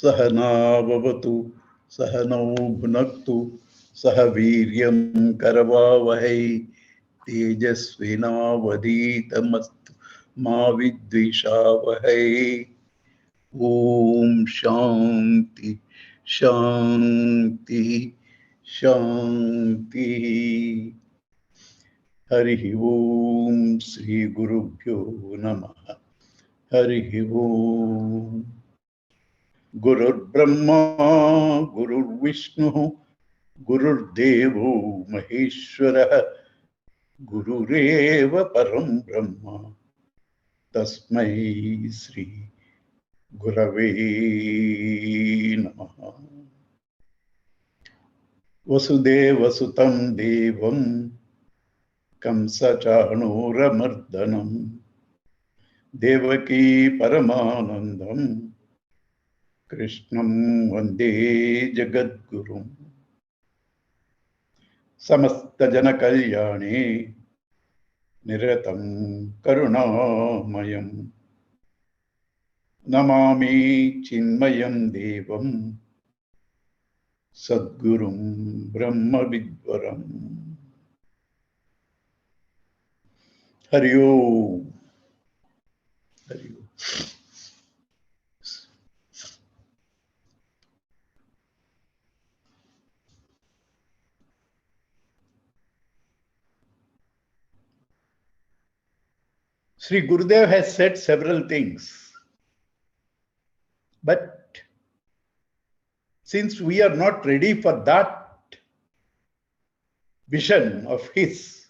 सहनावतु सहनौ भुनक्तु सह वीर्यं करवावहै तेजस्विनावधीतमस्तु मा विद्विषावहै। ओम शांति शांति शांति। हरि ओम श्री गुरुभ्यो नमः। हरि ओम। गुरुर्ब्रह्मा गुरुर्विष्णु गुरुर्देवो महेश्वरः गुरुरेव परं ब्रह्म तस्मै श्री गुरवे नमः। वसुदेवसुतं देवं कंसचाणूरमर्दनं देवकी परमानन्दं कृष्णं वन्दे जगद्गुरुं। समस्तजनकल्याणे निरतं करुणामयं नमामि चिन्मयं देवं सद्गुरुं ब्रह्मविद्वरम्। हरि ओम। हरि ओम। Sri Gurudev has said several things, but since we are not ready for that vision of his,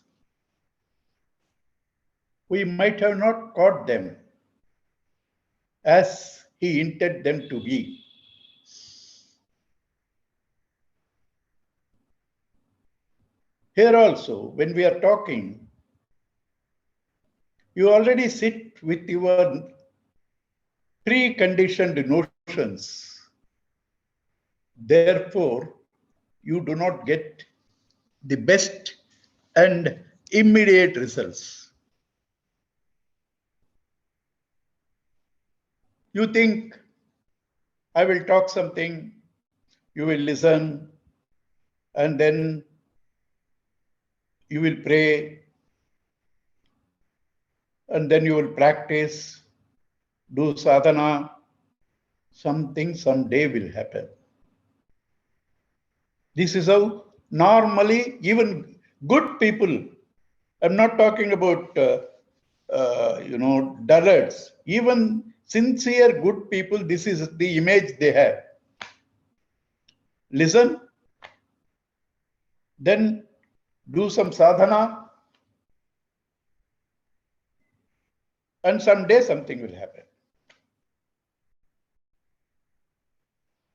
we might have not caught them as he intended them to be. Here also, when we are talking, you already sit with your preconditioned notions. Therefore, you do not get the best and immediate results. You think, I will talk something, you will listen, and then you will pray, and then you will practice, do sadhana. Something someday will happen. This is how normally even good people, I'm not talking about dullards, even sincere good people, this is the image they have. Listen, then do some sadhana, and someday something will happen.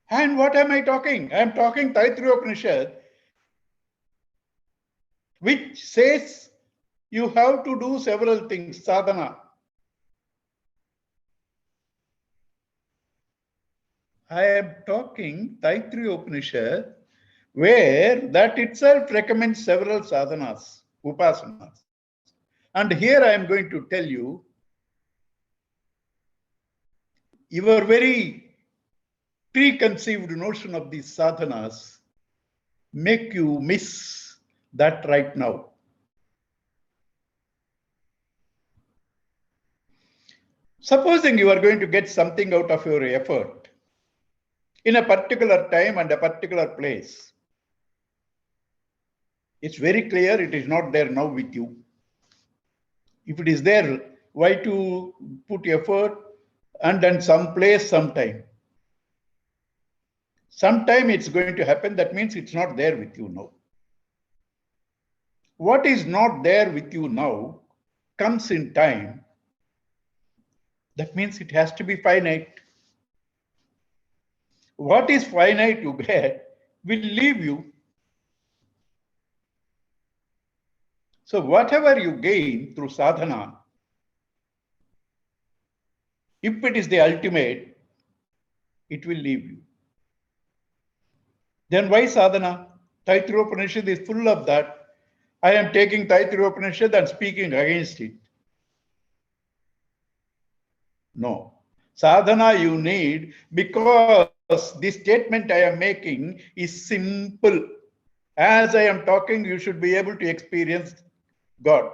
And what am I talking? I am talking Taittiriya Upanishad, which says you have to do several things, sadhana. I am talking Taittiriya Upanishad, where that itself recommends several sadhanas, upasanas. And here I am going to tell you, your very preconceived notion of these sadhanas make you miss that right now. Supposing you are going to get something out of your effort in a particular time and a particular place, it's very clear it is not there now with you. If it is there, why to put effort and then some place, sometime? Sometime it's going to happen, that means it's not there with you now. What is not there with you now comes in time. That means it has to be finite. What is finite you get will leave you. So whatever you gain through sadhana, if it is the ultimate, it will leave you. Then why sadhana? Taittiriya Upanishad is full of that. I am taking Taittiriya Upanishad and speaking against it. No. Sadhana you need because the statement I am making is simple. As I am talking, you should be able to experience God.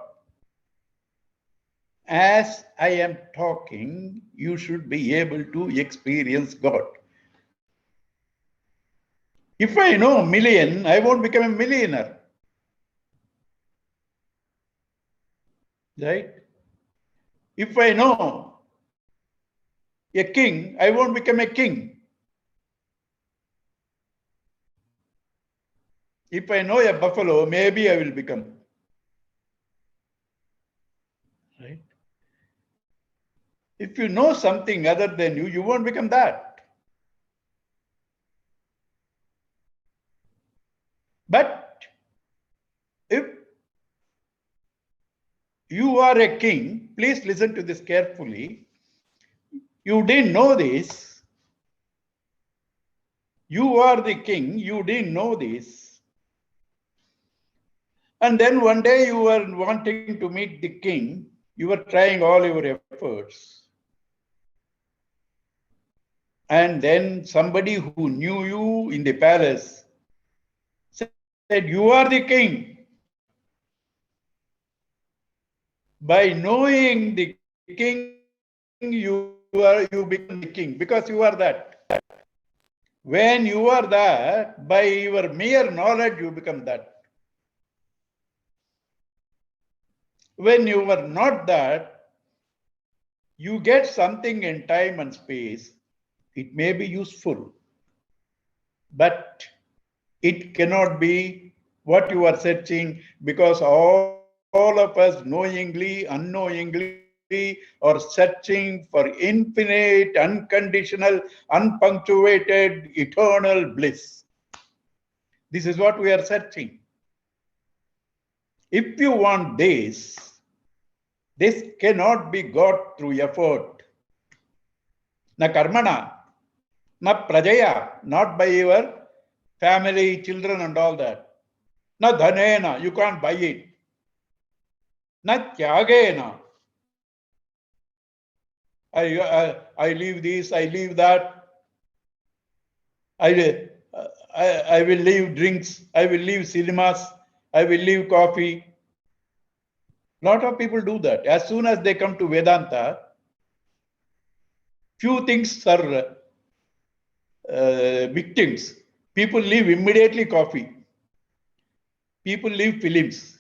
As I am talking, you should be able to experience God. If I know a million, I won't become a millionaire. Right? If I know a king, I won't become a king. If I know a buffalo, maybe I will become. Right? If you know something other than you, you won't become that. But if you are a king, please listen to this carefully. You didn't know this. You are the king. You didn't know this. And then one day you were wanting to meet the king. You were trying all your efforts. And then somebody who knew you in the palace said, "You are the king." By knowing the king, you become the king because you are that. When you are that, by your mere knowledge, you become that. When you are not that, you get something in time and space. It may be useful, but it cannot be what you are searching, because all of us knowingly, unknowingly are searching for infinite, unconditional, unpunctuated, eternal bliss. This is what we are searching. If you want this cannot be got through effort. Na karmana, na prajaya, not by your family, children and all that. Na dhanena, you can't buy it. Na tyagena, I leave this, I leave that. I will leave drinks, I will leave cinemas, I will leave coffee. Lot of people do that. As soon as they come to Vedanta, few things are big things. People leave immediately coffee. People leave films.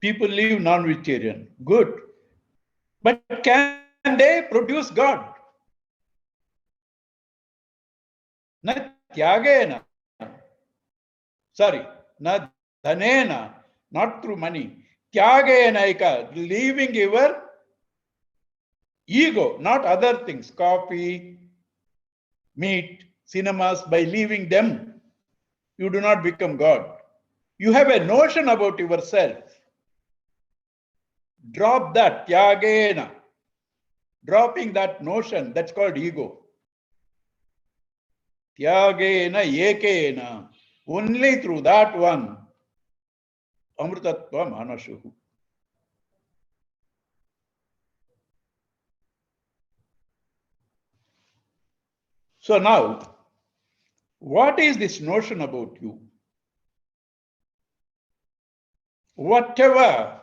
People leave non-vegetarian. Good. But can they produce God? Na tyagena. Sorry, na dhanena, not through money. Tyagena, leaving your ego, not other things, coffee, meat, cinemas, by leaving them, you do not become God. You have a notion about yourself. Drop that, tyagena. Dropping that notion, that's called ego. Tyagena ekena. Only through that one, amrutatva manashuhu. So now, what is this notion about you? Whatever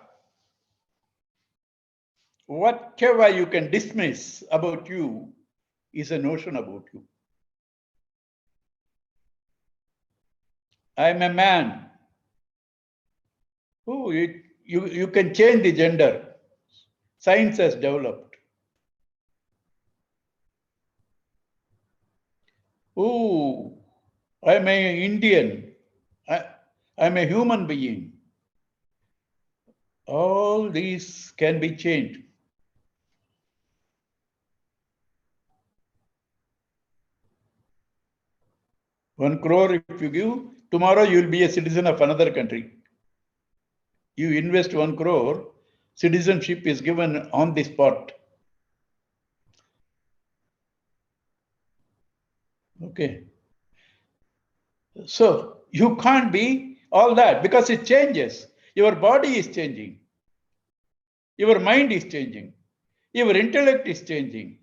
you can dismiss about you is a notion about you. I am a man. Oh, you can change the gender. Science has developed. Oh, I'm an Indian. I'm a human being. All these can be changed. One crore if you give, tomorrow you will be a citizen of another country. You invest 1 crore, citizenship is given on the spot. Okay. So you can't be all that because it changes. Your body is changing. Your mind is changing. Your intellect is changing.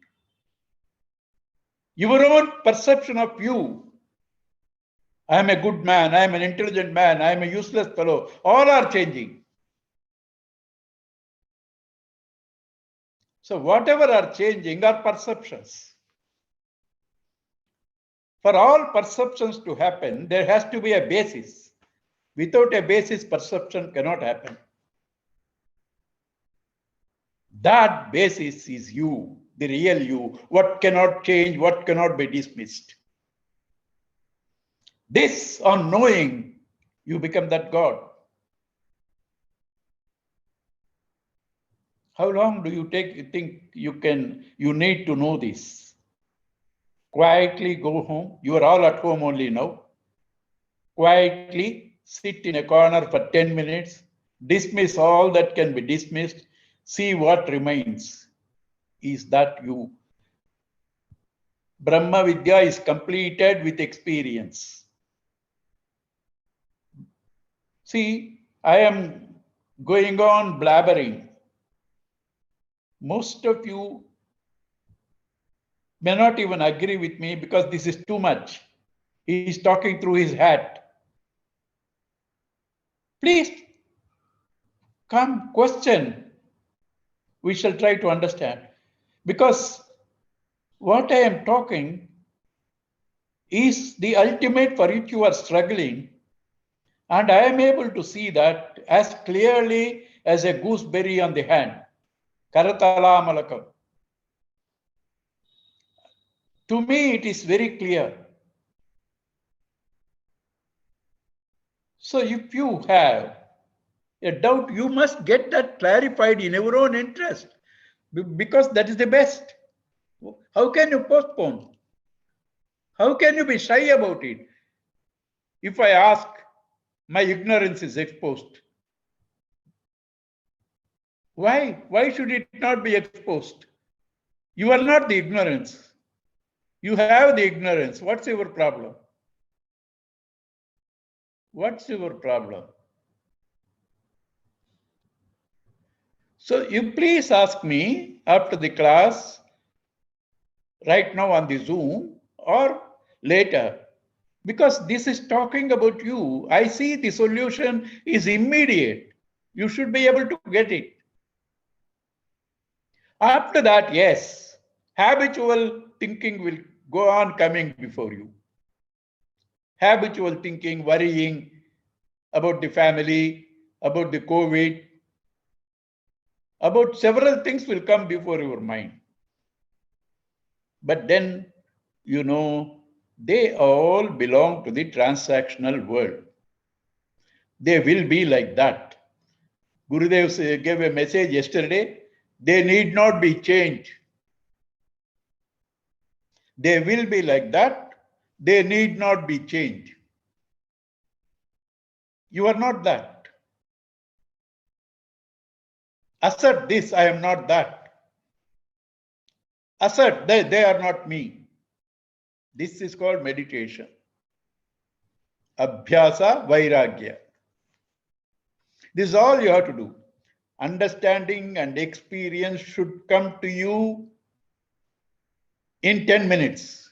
Your own perception of you. I am a good man, I am an intelligent man, I am a useless fellow. All are changing. So whatever are changing are perceptions. For all perceptions to happen, there has to be a basis. Without a basis, perception cannot happen. That basis is you, the real you, what cannot change, what cannot be dismissed. This, on knowing, you become that God. How long do you think you need to know this? Quietly go home. You are all at home only now. Quietly sit in a corner for 10 minutes. Dismiss all that can be dismissed. See what remains. Is that you? Brahma Vidya is completed with experience. See, I am going on blabbering. Most of you may not even agree with me because this is too much. He is talking through his hat. Please come, question. We shall try to understand. Because what I am talking is the ultimate for which you are struggling. And I am able to see that as clearly as a gooseberry on the hand. Karatala Malakam. To me, it is very clear. So if you have a doubt, you must get that clarified in your own interest because that is the best. How can you postpone? How can you be shy about it? If I ask, my ignorance is exposed. Why? Why should it not be exposed? You are not the ignorance. You have the ignorance. What's your problem? What's your problem? So you please ask me after the class, right now on the Zoom or later, because this is talking about you. I see the solution is immediate. You should be able to get it. After that, yes, habitual thinking will go on coming before you. Habitual thinking, worrying about the family, about the COVID, about several things will come before your mind. But then, you know, they all belong to the transactional world. They will be like that. Gurudev gave a message yesterday. They need not be changed. They will be like that. They need not be changed. You are not that. Assert this, I am not that. Assert they are not me. This is called meditation. Abhyasa Vairagya. This is all you have to do. Understanding and experience should come to you in 10 minutes.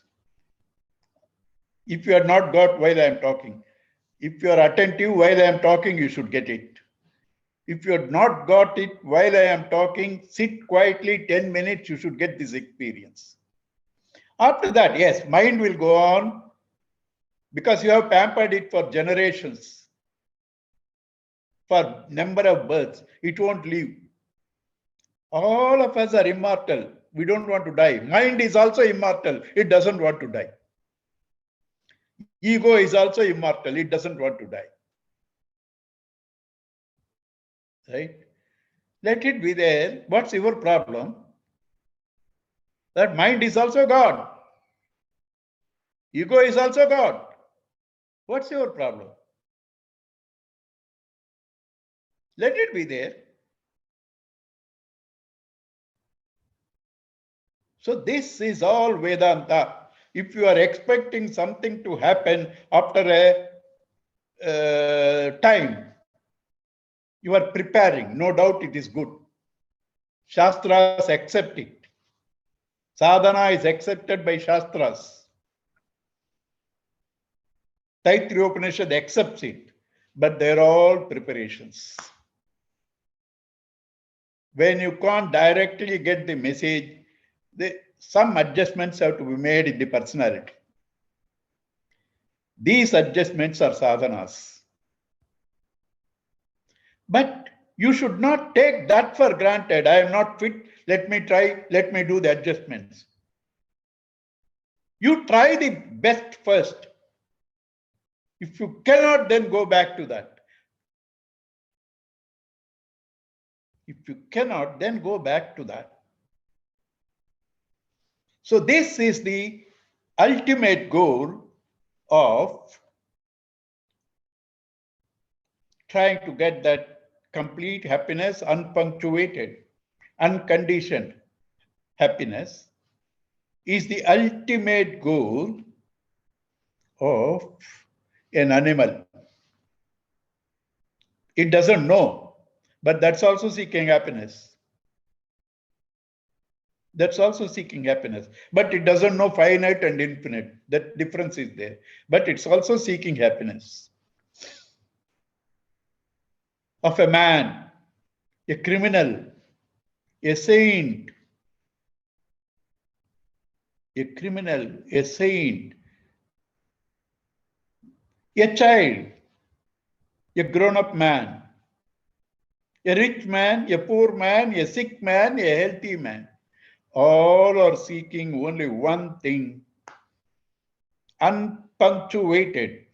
If you are not got while I am talking, if you are attentive while I am talking, you should get it. If you have not got it while I am talking, sit quietly 10 minutes, you should get this experience. After that, yes, mind will go on because you have pampered it for generations, for number of births. It won't leave. All of us are immortal. We don't want to die. Mind is also immortal. It doesn't want to die. Ego is also immortal. It doesn't want to die. Right? Let it be there. What's your problem? That mind is also God. Ego is also God. What's your problem? Let it be there. So this is all Vedanta. If you are expecting something to happen after a time, you are preparing. No doubt it is good. Shastras accept it. Sadhana is accepted by Shastras. Taittiriya Upanishad accepts it, but they're all preparations. When you can't directly get the message, some adjustments have to be made in the personality. These adjustments are sadhanas. But you should not take that for granted. I am not fit. Let me try. Let me do the adjustments. You try the best first. If you cannot, then go back to that. If you cannot, then go back to that. So this is the ultimate goal of trying to get that complete happiness, unpunctuated, unconditioned happiness is the ultimate goal of an animal. It doesn't know, but that's also seeking happiness. That's also seeking happiness, but it doesn't know finite and infinite. That difference is there, but it's also seeking happiness. Of a man, a criminal, a saint, a criminal, a saint, a child, a grown-up man, a rich man, a poor man, a sick man, a healthy man. All are seeking only one thing: unpunctuated,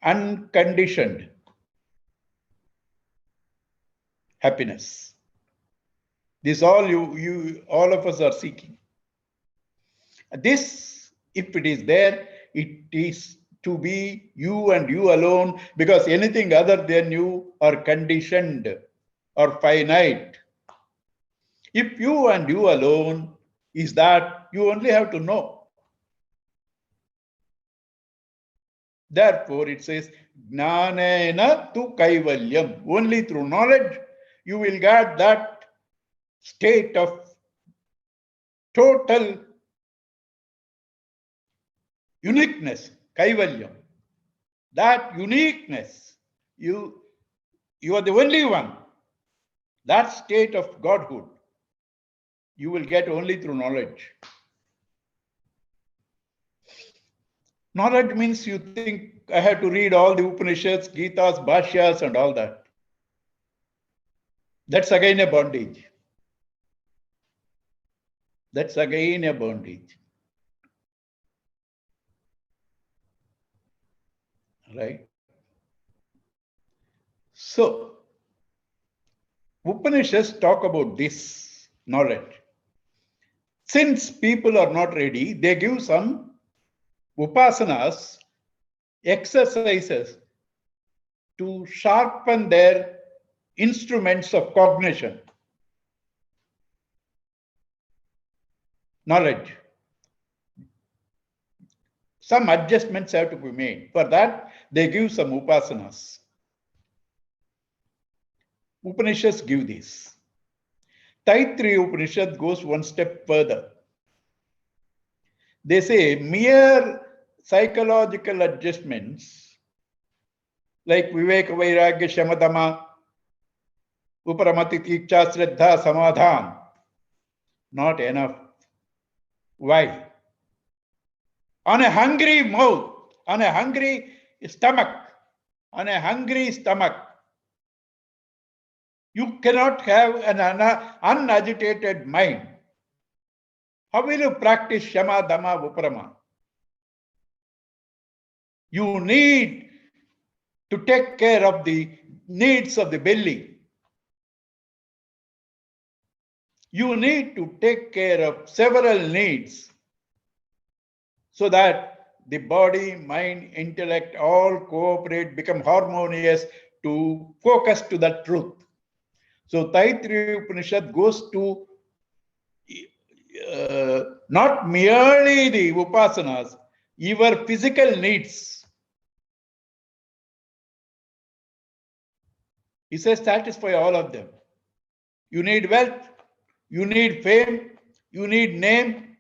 unconditioned happiness. This all all of us are seeking. This, if it is there, it is to be you and you alone, because anything other than you are conditioned or finite. If you and you alone is that, you only have to know. Therefore, it says, Jnanena tu kaivalyam. Only through knowledge you will get that state of total uniqueness, kaivalyam. That uniqueness, you are the only one. That state of godhood, you will get only through knowledge. Knowledge means you think I have to read all the Upanishads, Gitas, Bhashyas, and all that. That's again a bondage. That's again a bondage. Right? So, Upanishads talk about this knowledge. Since people are not ready, they give some upasanas, exercises to sharpen their instruments of cognition, knowledge. Some adjustments have to be made. For that, they give some upasanas. Upanishads give this. Taittiriya Upanishad goes one step further. They say mere psychological adjustments like Viveka, Vairagya, Shamadama, Uparamati, Tiksha, Shraddha, Samadhan, not enough. Why? On a hungry mouth, on a hungry stomach, you cannot have an unagitated mind. How will you practice Shama, Dhamma, Uparama? You need to take care of the needs of the belly. You need to take care of several needs so that the body, mind, intellect all cooperate, become harmonious to focus to the truth. So Taittiriya Upanishad goes to not merely the upasanas, your physical needs. He says satisfy all of them. You need wealth, You need fame, you need name.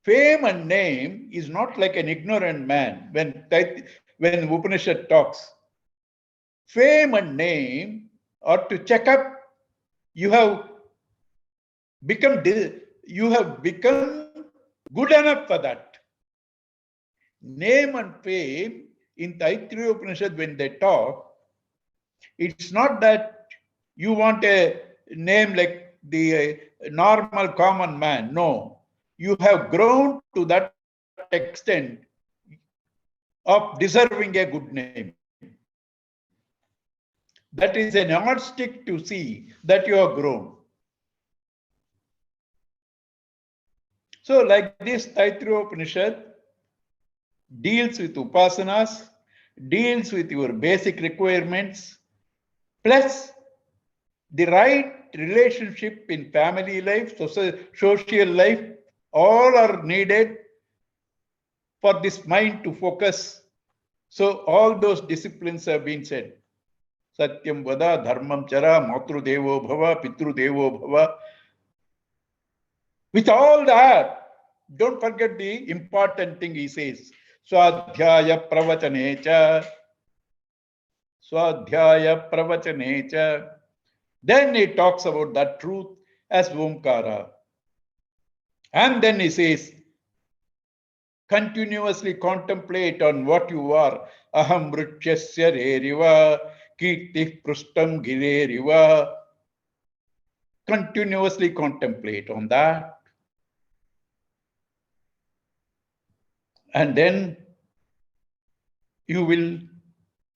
Fame and name is not like an ignorant man when Upanishad talks. Fame and name are to check up. You have become good enough for that. Name and fame in Taittiriya Upanishad, when they talk, it's not that you want a name like the normal common man. No, you have grown to that extent of deserving a good name. That is an yardstick to see that you have grown. So, like this, Taittiriya Upanishad deals with upasanas, deals with your basic requirements, plus the right relationship in family life, social life, all are needed for this mind to focus. So all those disciplines have been said. Satyam vada, dharmam chara, matru devo bhava, pitru devo bhava. With all that, don't forget the important thing he says. Swadhyaya pravachanecha. Swadhyaya pravachanecha. Then he talks about that truth as Omkara. And then he says, continuously contemplate on what you are. Aham ruchyasya reriva, kirti prustam gireriva. Continuously contemplate on that. And then you will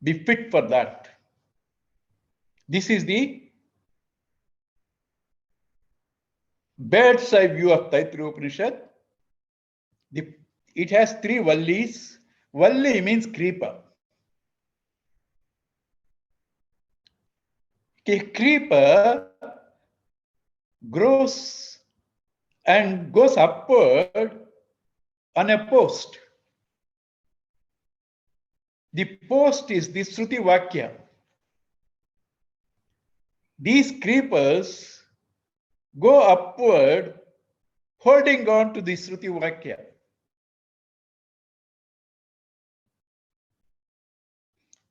be fit for that. This is the bird's eye view of Taittiriya Upanishad. It has 3 vallis. Valli means creeper. A creeper grows and goes upward on a post. The post is the Shruti Vakya. These creepers go upward holding on to the Shruti Vakya.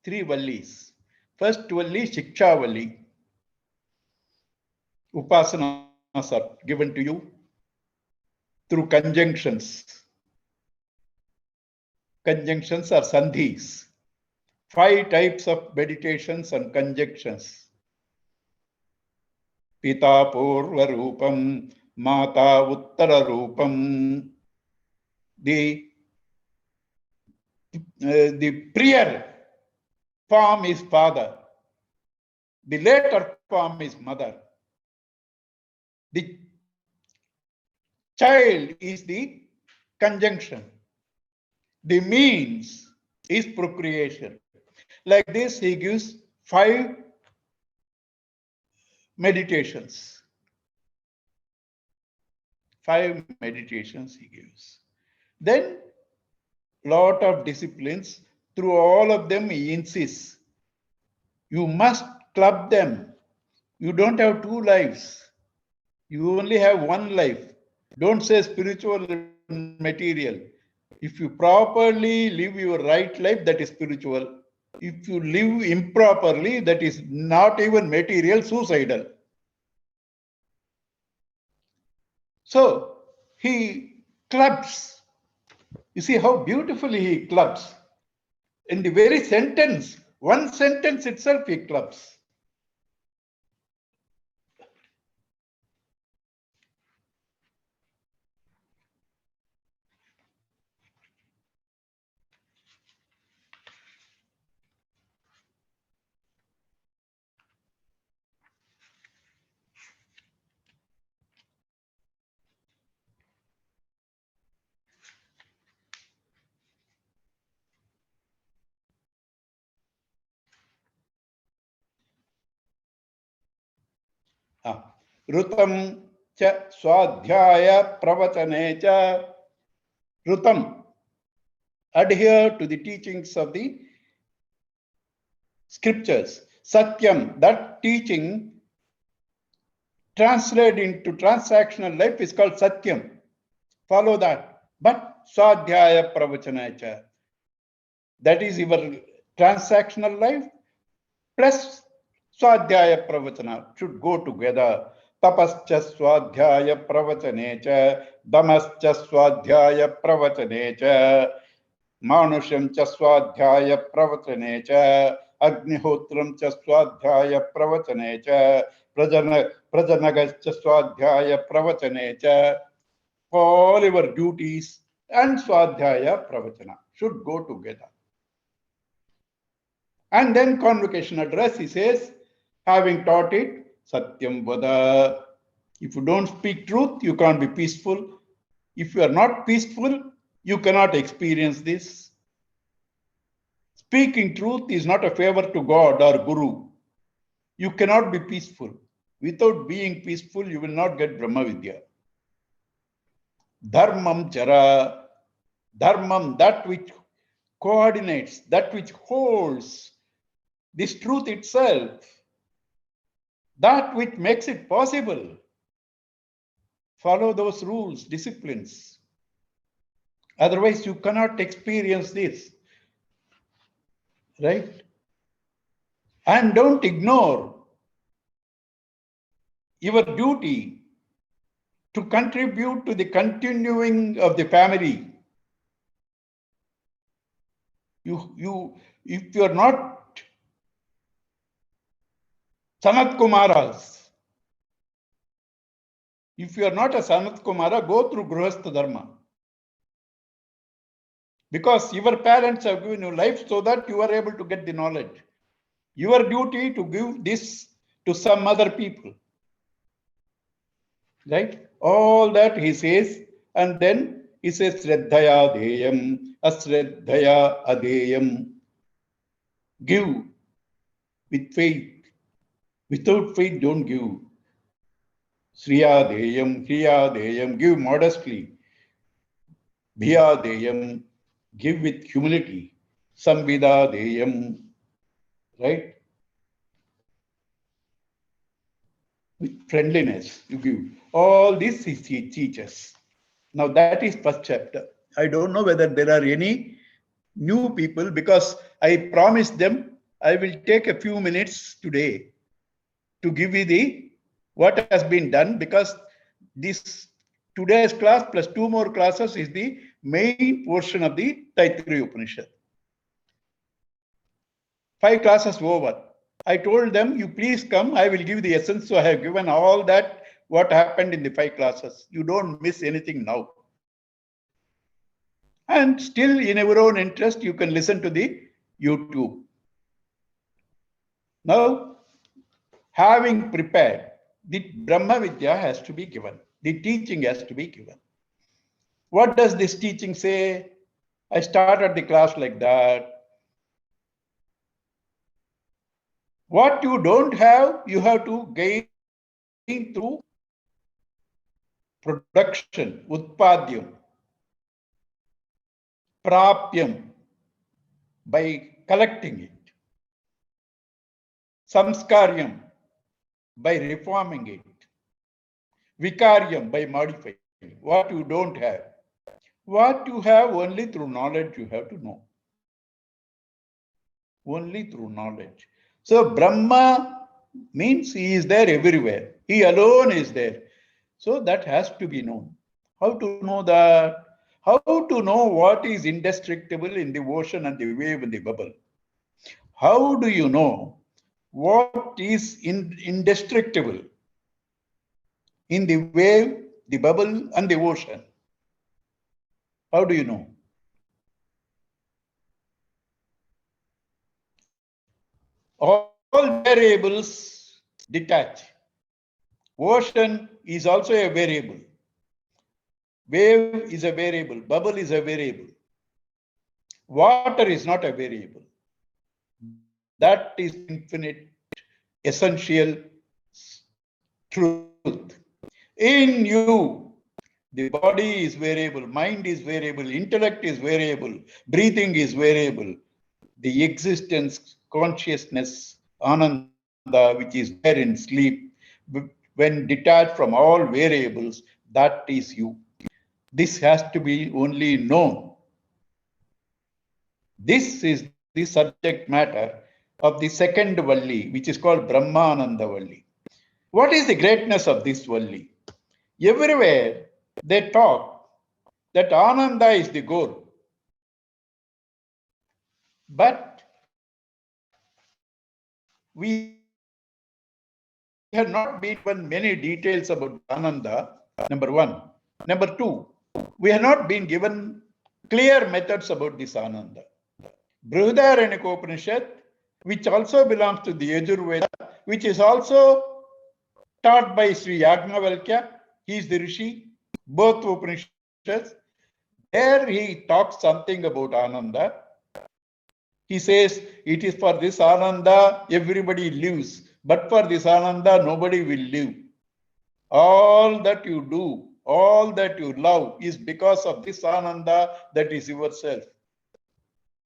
Three vallis. First valli, Shiksha valli. Upasanas are given to you through conjunctions. Conjunctions are sandhis. 5 types of meditations and conjunctions. Pita Purva Rupam, Mata Uttara Rupam. The prior form is father. The later form is mother. The child is the conjunction. The means is procreation. Like this, he gives 5 meditations. 5 meditations he gives. Then, lot of disciplines. Through all of them, he insists. You must club them. You don't have 2 lives. You only have 1 life. Don't say spiritual and material. If you properly live your right life, that is spiritual. If you live improperly, that is not even material, suicidal. So he clubs. You see how beautifully he clubs. In the very sentence, 1 sentence itself he clubs. Rutam cha swadhyaya pravachane cha. Rutam, adhere to the teachings of the scriptures. Satyam, that teaching translate into transactional life is called Satyam. Follow that. But Swadhyaya Pravachanacha, that is your transactional life plus Swadhyaya Pravachana should go together. Tapascha Swadhyaya Pravachane Damascha Swadhyaya Pravachane Manusham cha Swadhyaya Pravachane Agnihotram cha Swadhyaya Pravachane Prajanagas cha Swadhyaya Pravachane. All your duties and Swadhyaya Pravachana should go together. And then convocation address, he says, having taught it, Satyam Vada. If you don't speak truth, you can't be peaceful. If you are not peaceful, you cannot experience this. Speaking truth is not a favor to God or Guru. You cannot be peaceful. Without being peaceful, you will not get Brahma Vidya. Dharmam Chara. Dharmam, that which coordinates, that which holds this truth itself, that which makes it possible. Follow those rules, disciplines. Otherwise, you cannot experience this. Right? And don't ignore your duty to contribute to the continuing of the family. If you are not Sanat Kumaras, if you are not a Sanat Kumara, go through Grihastha Dharma. Because your parents have given you life so that you are able to get the knowledge. Your duty to give this to some other people. Right? All that he says, and then he says, Shraddhaya Deyam, Asraddhaya Adeyam. Give with faith. Without faith, don't give. Sriya Deyam, give modestly. Bhiya Deyam, give with humility. Samvida Deyam, right? With friendliness, you give. All this he teaches. Now that is first chapter. I don't know whether there are any new people, because I promised them I will take a few minutes today to give you the what has been done, because this today's class plus 2 more classes is the main portion of the Taittiriya Upanishad. 5 classes over. I told them, you please come, I will give the essence. So I have given all that, what happened in the 5 classes. You don't miss anything now. And still, in your own interest, you can listen to the YouTube. Now, having prepared, the Brahma Vidya has to be given. The teaching has to be given. What does this teaching say? I started the class like that. What you don't have, you have to gain through production, utpadyam, prapyam, by collecting it, samskaryam, by reforming it, vikaryam, by modifying it. What you don't have. What you have, only through knowledge you have to know. Only through knowledge. So Brahma means he is there everywhere. He alone is there. So that has to be known. How to know that? How to know what is indestructible in the ocean and the wave and the bubble? How do you know what is indestructible in the wave, the bubble, and the ocean? How do you know? All variables detach. Ocean is also a variable. Wave is a variable. Bubble is a variable. Water is not a variable. That is infinite, essential truth. In you, the body is variable, mind is variable, intellect is variable, breathing is variable. The existence, consciousness, ananda, which is there in sleep, when detached from all variables, that is you. This has to be only known. This is the subject matter of the second Valli, which is called Brahmananda Valli. What is the greatness of this Valli? Everywhere they talk that Ananda is the goal. But we have not been given many details about this Ananda, number one. Number two, we have not been given clear methods about this Ananda. Brihadaranyaka Upanishad, which also belongs to the Yajurveda, which is also taught by Sri Yagnavalkya, he is the Rishi, both Upanishads. There he talks something about Ananda. He says, it is for this Ananda everybody lives, but for this Ananda nobody will live. All that you do, all that you love is because of this Ananda that is yourself.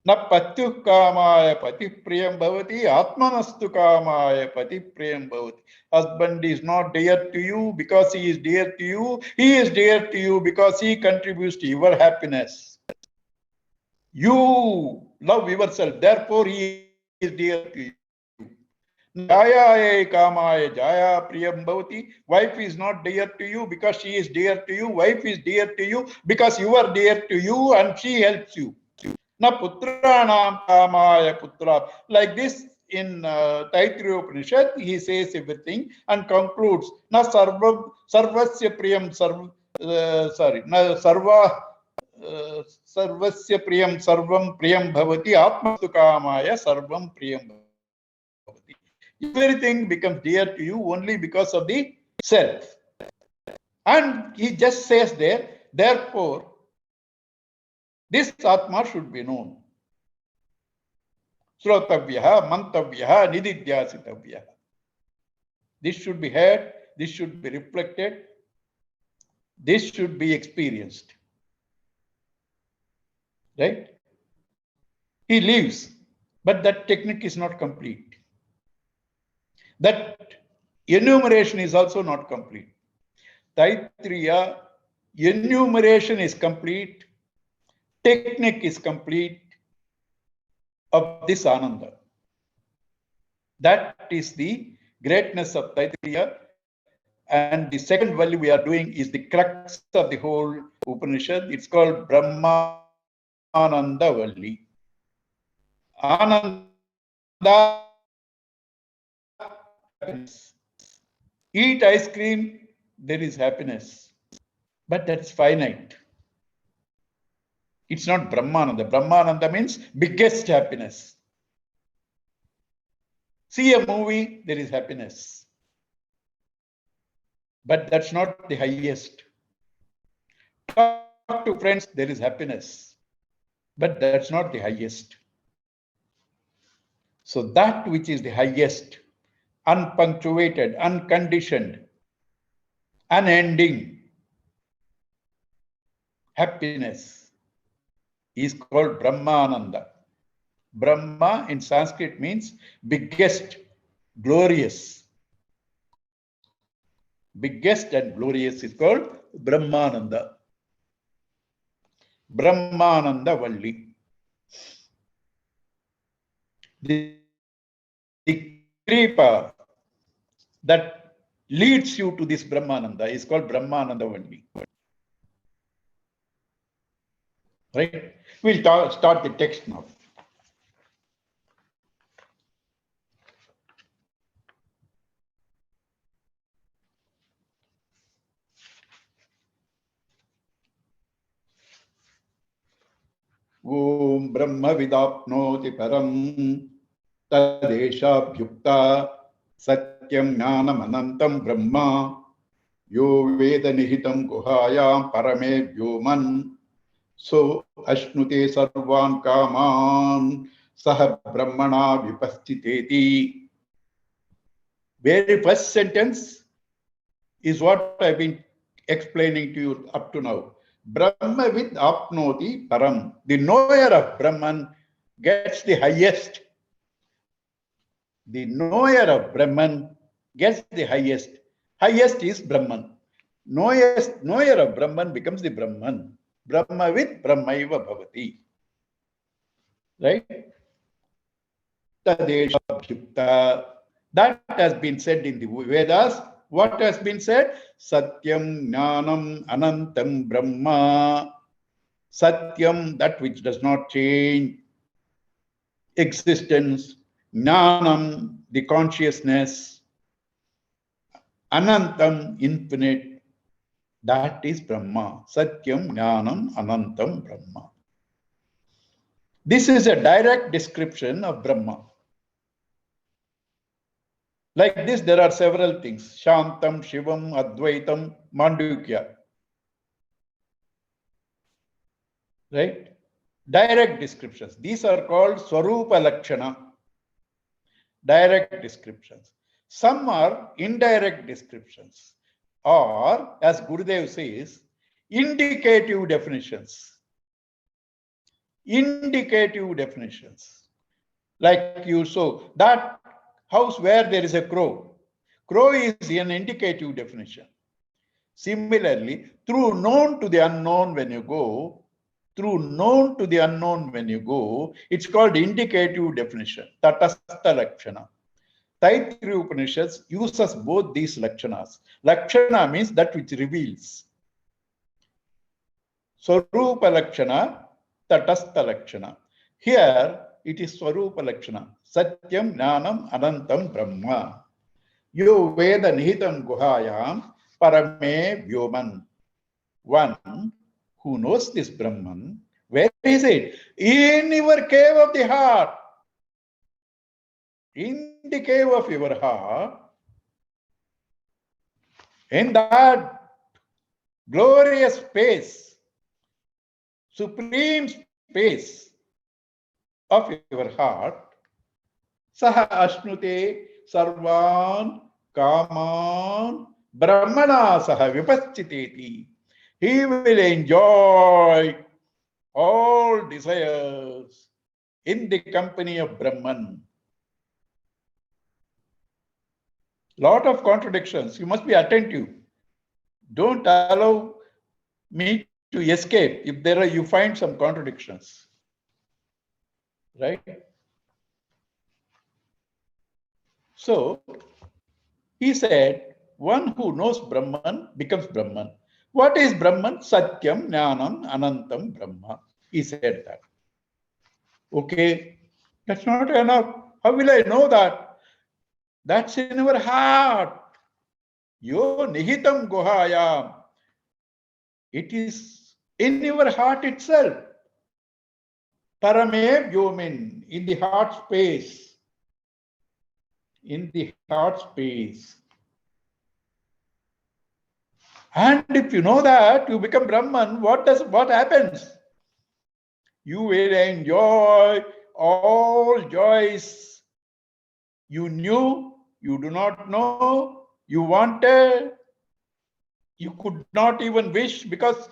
Na patyuh kamaya pati priyam bhavati, atmanastu kamaya pati priyam bhavati. Husband is not dear to you because he is dear to you. He is dear to you because he contributes to your happiness. You love yourself, therefore he is dear to you. Jaya kamaya jaya priyam bhavati. Wife is not dear to you because she is dear to you. Wife is dear to you because you are dear to you and she helps you. Na putranam kamaya putra. Like this in Taittiriya Upanishad, he says everything and concludes. Na sarvasya priyam na sarvasya priyam sarvam priyam bhavati atmastu kamaya sarvam priyam bhavati. Everything becomes dear to you only because of the self. And he just says there, therefore, this Atma should be known. Srotavyaha, mantavyaha, nididhyasitavyaha. This should be heard, this should be reflected, this should be experienced. Right? He lives, but that technique is not complete. That enumeration is also not complete. Taittiriya, enumeration is complete, technique is complete of this Ananda. That is the greatness of Taittiriya. And the second value we are doing is the crux of the whole Upanishad. It's called Brahmananda Valli. Ananda, happiness. Eat ice cream, there is happiness. But that's finite. It's not Brahmananda. Brahmananda means biggest happiness. See a movie, there is happiness. But that's not the highest. Talk to friends, there is happiness. But that's not the highest. So that which is the highest, unpunctuated, unconditioned, unending happiness is called Brahmananda. Brahma in Sanskrit means biggest, glorious. Biggest and glorious is called Brahmananda. Brahmananda Valli. The kripa that leads you to this Brahmananda is called Brahmananda Valli. Right? We'll start the text now. Om Brahma Vidapnoti Param Tadeshabhyukta Satyam Jnanam Anantam Brahma Yo Veda Nihitam Guhayam Parame Vyoman So Ashnute Sarvan Kaman Saha Brahmana Vipastiteti. Very first sentence is what I've been explaining to you up to now. Brahma vid apnoti param. The knower of Brahman gets the highest. The knower of Brahman gets the highest. Highest is Brahman. Knower of Brahman becomes the Brahman. Brahmavid Brahmaiva Bhavati. Right? Tadeshabhyukta. That has been said in the Vedas. What has been said? Satyam Jnanam Anantam Brahma. Satyam, that which does not change. Existence. Jnanam, the consciousness. Anantam, infinite. That is Brahma. Satyam Jnanam Anantam Brahma. This is a direct description of Brahma. Like this, there are several things. Shantam, Shivam, Advaitam, Mandukya. Right? Direct descriptions. These are called Swarupa Lakshana. Direct descriptions. Some are indirect descriptions. Or, as Gurudev says, indicative definitions. Indicative definitions. Like you saw, that house where there is a crow. Crow is an indicative definition. Similarly, through known to the unknown when you go, it's called indicative definition, tatastha lakshana. Taittiriya Upanishads uses both these lakshanas. Lakshana means that which reveals. Swarupa lakshana, tatastha lakshana. Here it is Swarupa lakshana. Satyam Jnanam Anantam Brahma. Yo Veda Nihitam Guhayam Parame Vyoman. One who knows this Brahman, where is it? In your cave of the heart. In the cave of your heart, in that glorious space, supreme space of your heart, Saha Ashnute Sarvan Kaman Brahmana Saha Vipaschiteti. He will enjoy all desires in the company of Brahman. Lot of contradictions. You must be attentive. Don't allow me to escape if you find some contradictions. Right? So, he said, one who knows Brahman becomes Brahman. What is Brahman? Satyam, Jnanam, Anantam, Brahma. He said that. Okay, that's not enough. How will I know that? That's in our heart. Yo nihitam guhayam. It is in your heart itself. Parame vyomin, in the heart space. In the heart space. And if you know that, you become Brahman, what happens? You will enjoy all joys. You knew, you do not know, you wanted, you could not even wish because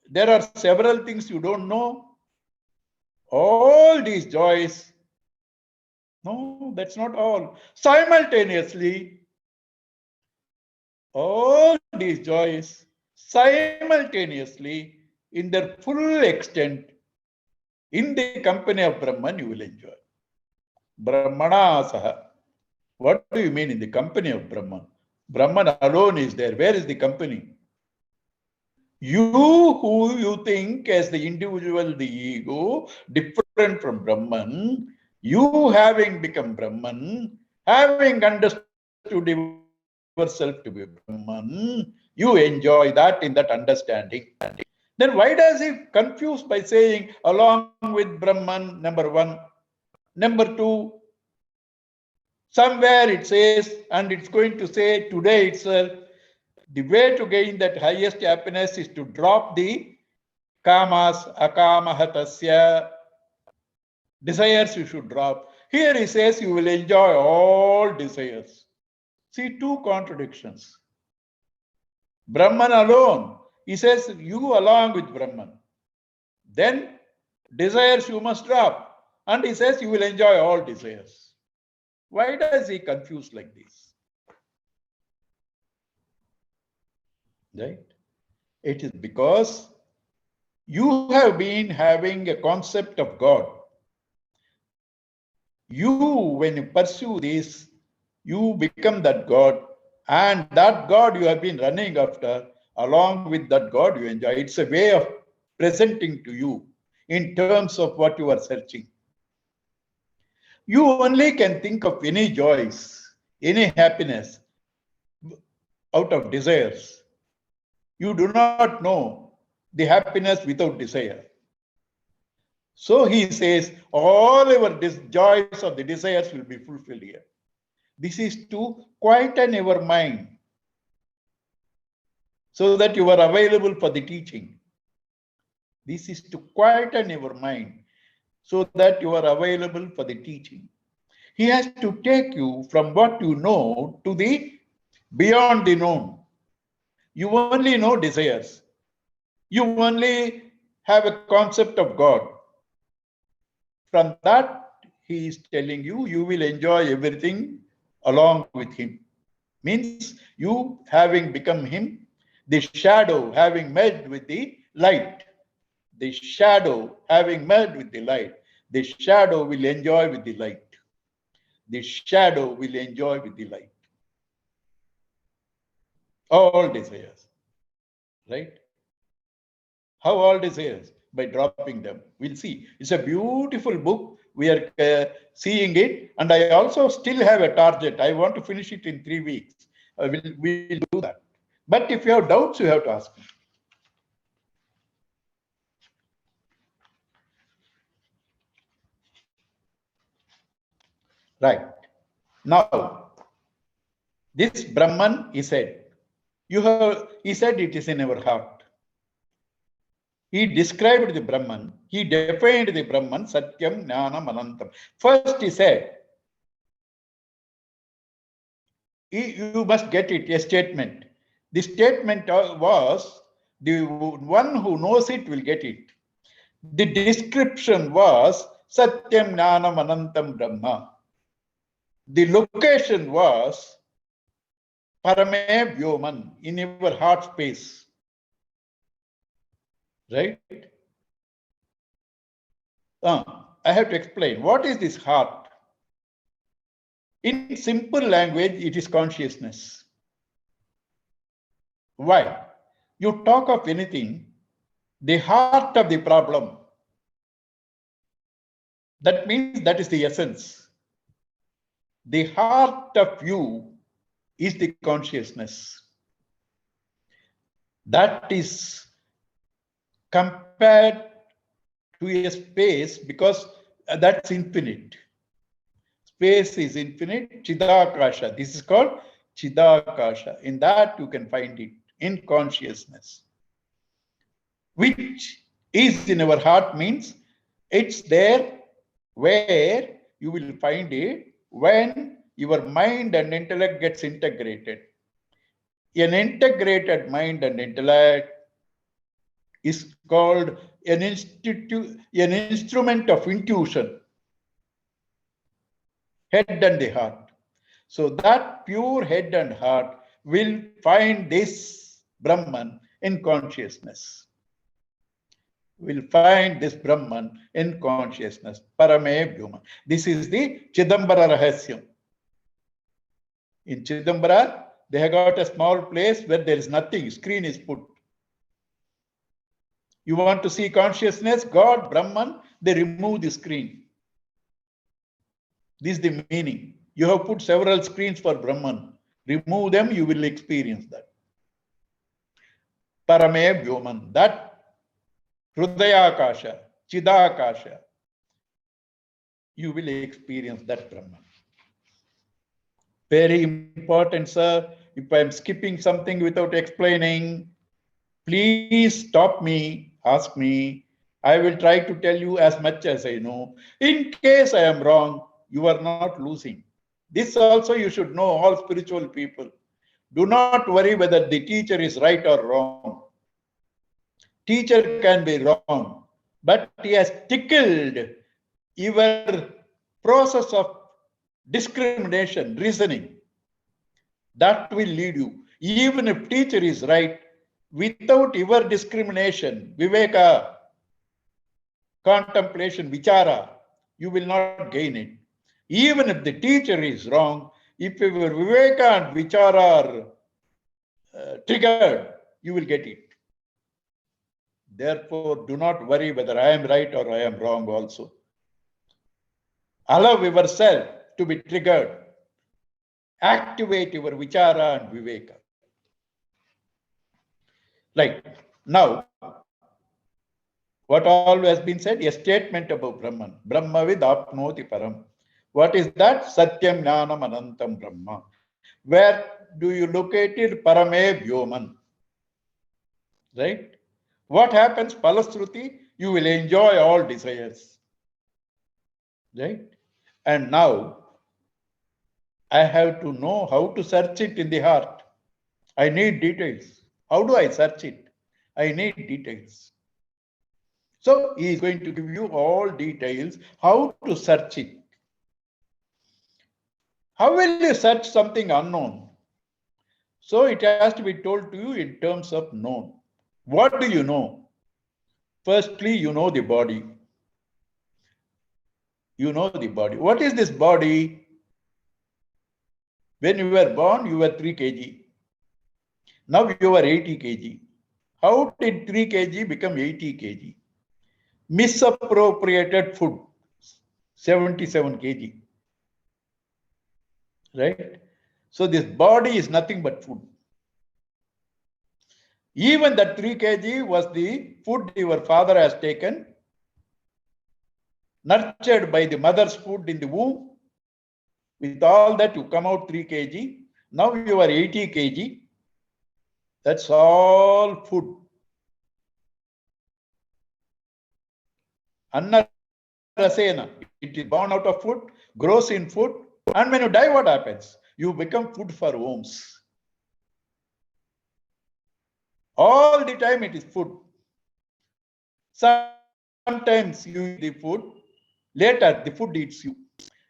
there are several things you don't know. All these joys. No, that's not all. Simultaneously, all these joys simultaneously in their full extent in the company of Brahman you will enjoy. Brahmana saha. What do you mean in the company of Brahman? Brahman alone is there. Where is the company? You who you think as the individual, the ego, different from Brahman, you having become Brahman, having understood yourself to be Brahman, you enjoy that in that understanding. Then why does he confuse by saying along with Brahman, number one? Number two, somewhere it says, and it's going to say today itself, the way to gain that highest happiness is to drop the kamas, akamahatasya, desires you should drop. Here he says you will enjoy all desires. See, two contradictions. Brahman alone, he says you along with Brahman. Then desires you must drop. And he says you will enjoy all desires. Why does he confuse like this? Right? It is because you have been having a concept of God. You, when you pursue this, you become that God, and that God you have been running after, along with that God you enjoy. It's a way of presenting to you in terms of what you are searching. You only can think of any joys, any happiness out of desires. You do not know the happiness without desire. So he says, all our joys of the desires will be fulfilled here. This is to quieten your mind so that you are available for the teaching. This is to quieten your mind so that you are available for the teaching. He has to take you from what you know to the beyond the known. You only know desires. You only have a concept of God. From that, he is telling you, you will enjoy everything along with him. Means you having become him, the shadow having merged with the light. The shadow having merged with the light. The shadow will enjoy with the light. The shadow will enjoy with the light. All desires. Right? How all desires? By dropping them. We'll see. It's a beautiful book. We are seeing it. And I also still have a target. I want to finish it in 3 weeks. We'll do that. But if you have doubts, you have to ask me. Right. Now, this Brahman, he said, he said it is in our heart. He described the Brahman. He defined the Brahman, Satyam, Jnanam, Anantam. First he said, you must get it, a statement. The statement was, the one who knows it will get it. The description was, Satyam, Jnanam, Anantam, Brahma. The location was, Parame Vyoman, in your heart space. Right? I have to explain. What is this heart? In simple language, it is consciousness. Why? You talk of anything, the heart of the problem. That means that is the essence. The heart of you is the consciousness. That is compared to a space because that's infinite. Space is infinite, Chidakasha. This is called Chidakasha. In that you can find it, in consciousness. Which is in our heart means it's there where you will find it when your mind and intellect gets integrated. An integrated mind and intellect is called an instrument of intuition, head and the heart. So that pure head and heart will find this Brahman in consciousness. Will find this Brahman in consciousness. Parame Vyoma. This is the Chidambara Rahasyam. In Chidambara, they have got a small place where there is nothing, screen is put. You want to see consciousness, God, Brahman, they remove the screen. This is the meaning. You have put several screens for Brahman. Remove them, you will experience that. Parame Vyoman, that Hrudayakasha, Chidakasha, you will experience that Brahman. Very important, sir. If I am skipping something without explaining, please stop me, ask me. I will try to tell you as much as I know. In case I am wrong, you are not losing. This also you should know, all spiritual people. Do not worry whether the teacher is right or wrong. Teacher can be wrong, but he has tickled your process of discrimination, reasoning. That will lead you. Even if teacher is right, Without your discrimination, viveka, contemplation, vichara, you will not gain it. Even if the teacher is wrong, if your viveka and vichara are triggered, you will get it. Therefore, do not worry whether I am right or I am wrong also. Allow yourself to be triggered. Activate your vichara and viveka. Right. Now, what all has been said, a statement about Brahman. Brahmavid apnoti param. What is that? Satyam jnanam anantam Brahma. Where do you locate it? Parame vyoman. Right? What happens? Palastruti, you will enjoy all desires. Right? And now, I have to know how to search it in the heart. I need details. How do I search it? I need details. So he is going to give you all details how to search it. How will you search something unknown? So it has to be told to you in terms of known. What do you know? Firstly, you know the body. You know the body. What is this body? When you were born, you were 3 kg. Now you are 80 kg. How did 3 kg become 80 kg? Misappropriated food, 77 kg. Right? So this body is nothing but food. Even that 3 kg was the food your father has taken, nurtured by the mother's food in the womb. With all that, you come out 3 kg. Now you are 80 kg. That's all food. Anna rasena. It is born out of food, grows in food. And when you die, what happens? You become food for worms. All the time it is food. Sometimes you eat the food, later the food eats you.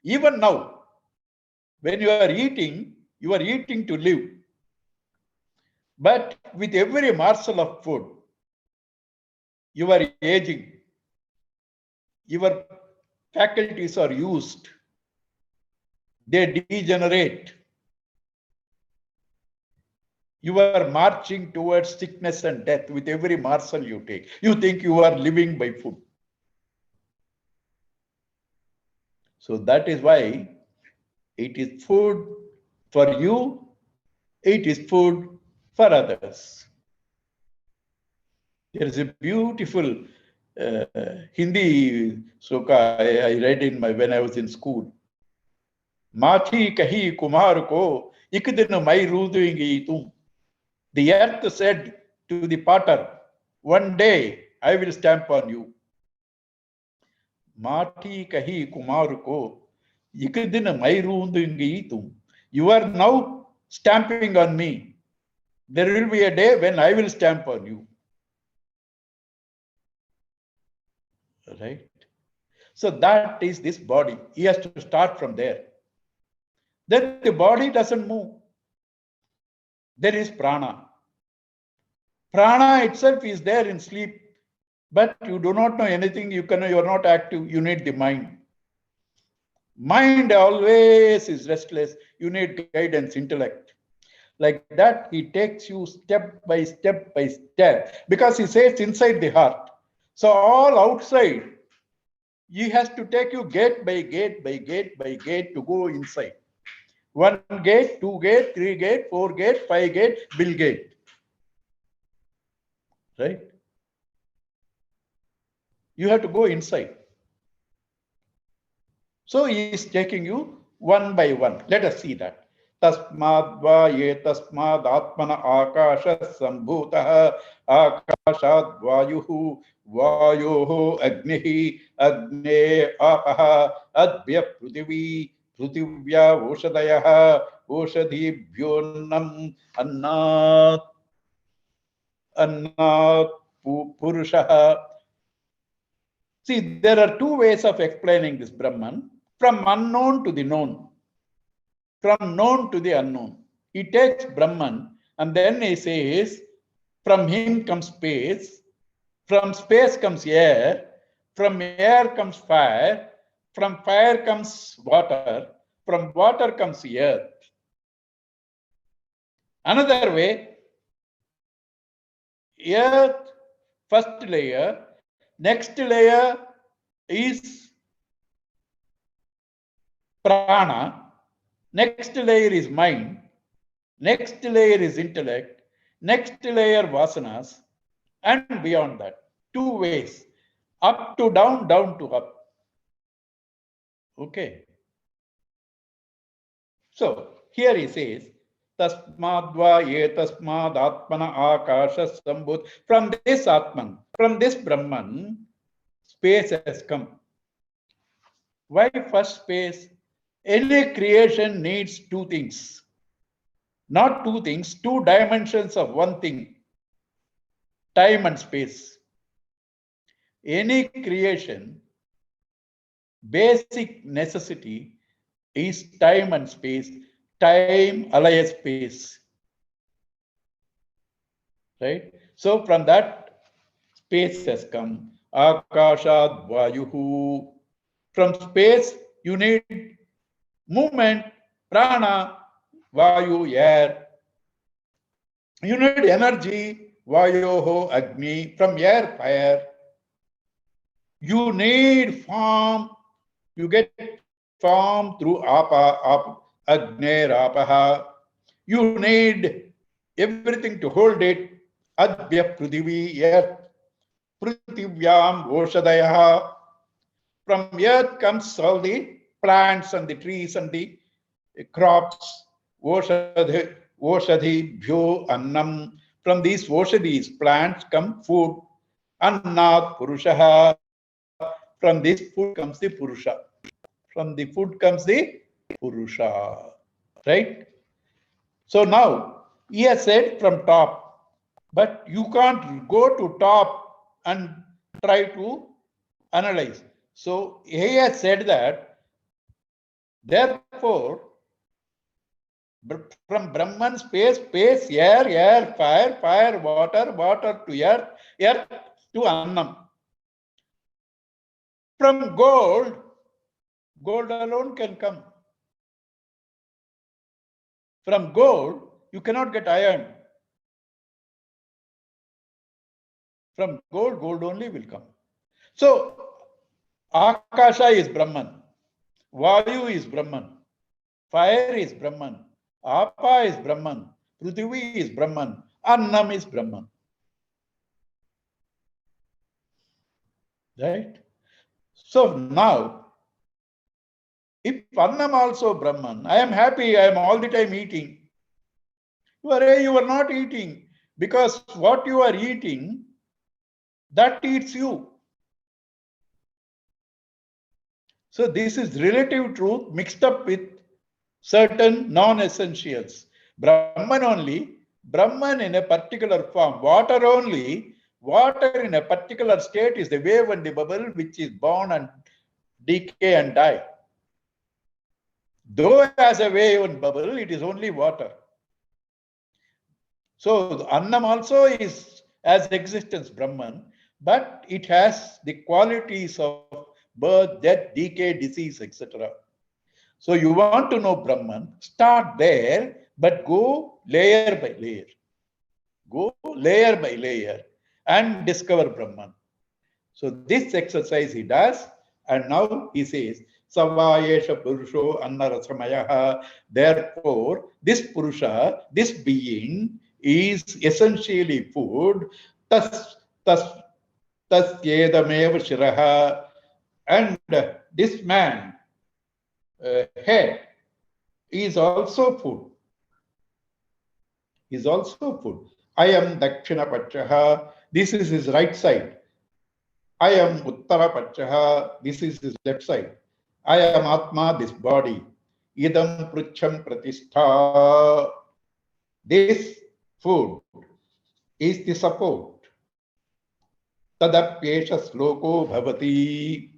Even now, when you are eating to live. But with every morsel of food, you are aging. Your faculties are used. They degenerate. You are marching towards sickness and death with every morsel you take. You think you are living by food. So that is why it is food for you, it is food for others. There is a beautiful Hindi sloka I read when I was in school. Mathi kahi kumar ko ik din mai ruduingi tum. The earth said to the potter, one day I will stamp on you. Mathi kahi kumar ko ik din mai ruduingi tum. You are now stamping on me. There will be a day when I will stamp on you. Right? So that is this body. He has to start from there. Then the body doesn't move. There is prana. Prana itself is there in sleep, but you do not know anything. You are not active. You need the mind. Mind always is restless. You need guidance, intellect. Like that, he takes you step by step by step, because he says inside the heart. So all outside, he has to take you gate by gate by gate by gate to go inside. 1 gate, 2 gate, 3 gate, 4 gate, 5 gate, Bill gate. Right? You have to go inside. So he is taking you one by one. Let us see that. Tasmad vaye tasmad atmana akasha sambhutah akashad vayuhu vayoho agnihi agne apaha adbhya pruthivi prithivya oshadayah oshadhibhyonnam annat annat purushah. See, there are 2 ways of explaining this Brahman. From unknown to the known. From known to the unknown. He takes Brahman and then he says, From him comes space. From space comes air. From air comes fire. From fire comes water. From water comes earth. Another way, earth, first layer. Next layer is prana. Next layer is mind. Next layer is intellect. Next layer vasanas. And beyond that, two ways, up to down, down to up. Okay. So here he says, Tasmadva etasmad atmana akasha sambhut. From this Atman, from this Brahman, space has come. Why first space? Any creation needs two things. Not two things, two dimensions of one thing. Time and space. Any creation, basic necessity is time and space. Time alias space. Right? So from that, space has come. Akashad Vayuhu. From space, you need movement, prana, Vayu, air. You need energy, Vayoho, Agni. From air, fire. You need form. You get form through apa, Agner, apaha. You need everything to hold it. Advya Prithvi, earth. Prithvyam Oshadaya. From earth comes all the plants and the trees and the crops. Oshadhi bhyo annam. From these oshadhis, plants come food. Annat Purushaha. From this food comes the Purusha. From the food comes the Purusha. Right? So now, he has said from top, but you can't go to top and try to analyze. So he has said that, therefore, from Brahman, space, space, air, fire, water to earth to Annam. From gold alone can come. From gold, you cannot get iron. From gold only will come. So, Akasha is Brahman. Vayu is Brahman. Fire is Brahman. Apa is Brahman. Prithvi is Brahman. Annam is Brahman. Right? So now, if Annam also Brahman, I am happy, I am all the time eating. You are not eating, because what you are eating, that eats you. So this is relative truth mixed up with certain non-essentials. Brahman only, Brahman in a particular form, water only, water in a particular state is the wave and the bubble which is born and decay and die. Though as a wave and bubble, it is only water. So Annam also is as existence Brahman, but it has the qualities of birth, death, decay, disease, etc. So you want to know Brahman, start there, but go layer by layer. Go layer by layer and discover Brahman. So this exercise he does, and now he says, Savayesha Purusho Annarasamayaha. Therefore, this Purusha, this being, is essentially food. Tas Yedameva Shiraha. And this man, head, is also food. Is also food. I am Dakshina Pachaha. This is his right side. I am Uttara Pachaha. This is his left side. I am Atma, this body. Idam Prucham Pratistha. This food is the support. Tadapyesha sloko bhavati.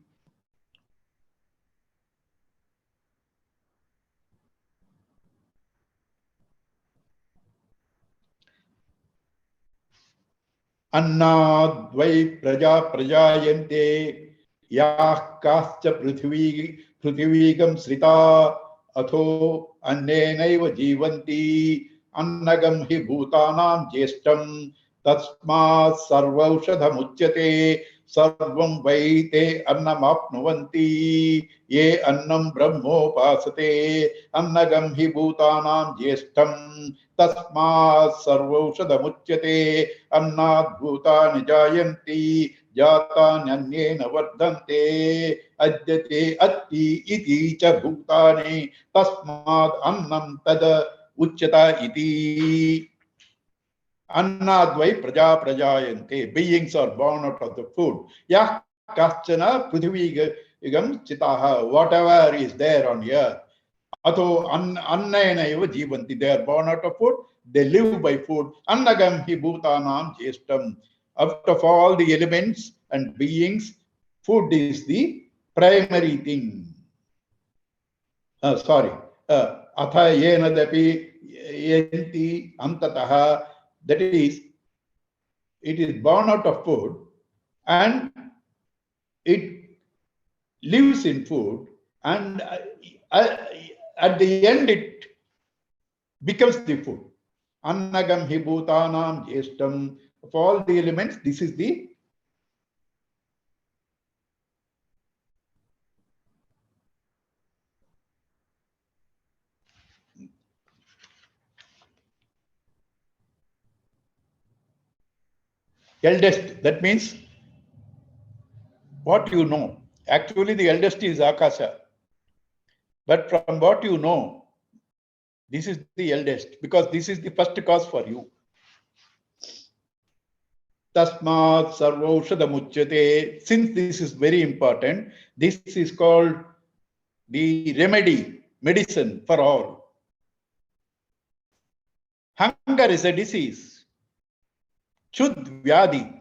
Annadvai praja prajayante yah kascha prithivigam srita atho annenaiva jivanti annagam hi bhutanam jeshtam tasmat sarvaushadham uchyate sarvam vaite annamapnuvanti ye annam brahmopasate annagam hi bhutanam jeshtam tasmat sarvaushadhamuchyate अन्नाद् भूतानि जायन्ति जातान्यन्येन वर्धन्ते अद्यते अत्ति इति च भूतानि तस्माद् अन्नं तद उच्यता इति अन्नाद्वै प्रजा प्रजायन्ते beings are born out of the food yah kaschana prithivigam chitaha whatever is there on earth Atho annayana eva jivanti. They are born out of food. They live by food. Annagam hi bhutanam jestam. Out of all the elements and beings, food is the primary thing. Sorry. Atha yena dapi yenti antataha. That is, it is born out of food and it lives in food, and at the end it becomes the food. Annagam hi bhutanam jestam. Of all the elements, this is the eldest. That means what you know. Actually, the eldest is Akasha. But from what you know, this is the eldest because this is the first cause for you. Tasmat sarvaushadamuchyate. Since this is very important, this is called the remedy, medicine for all. Hunger is a disease. Chud vyadi.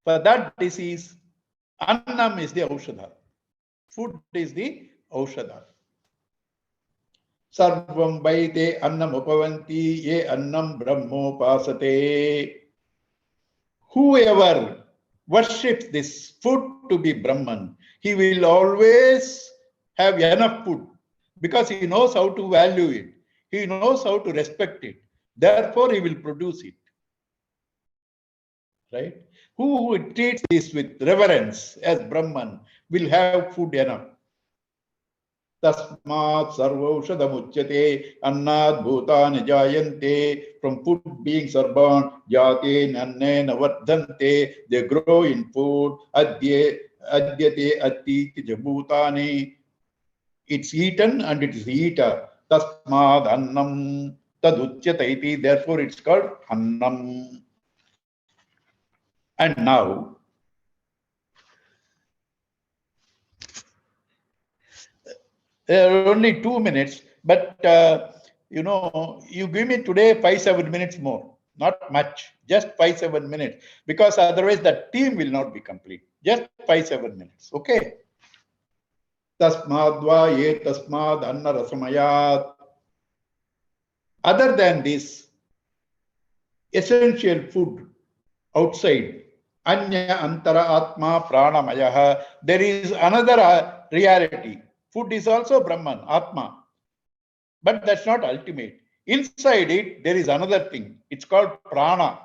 For that disease, annam is the aushadha. Food is the aushadha. Sarvam vaite annam upavanti ye annam brahmopasate. Whoever worships this food to be Brahman, he will always have enough food because he knows how to value it. He knows how to respect it. Therefore, he will produce it. Right? Who treats this with reverence as Brahman will have food enough. Tasmat sarvaushadamuchyate annad bhutani jayante. From food beings are born, jate nannena vardhante. They grow in food. Adyate atti bhutani. It's eaten and it is eater. Tasmad annam taduchyate. Therefore, it's called annam. And now, there are only 2 minutes, but you give me today 5-7 minutes more. Not much, just 5-7 minutes, because otherwise the team will not be complete. Just 5-7 minutes, okay? Tasmadva ye tasmad anna rasamayat. Other than this essential food outside, anya antara atma pranamaya, there is another reality. Food is also Brahman, Atma. But that's not ultimate. Inside it, there is another thing. It's called prana.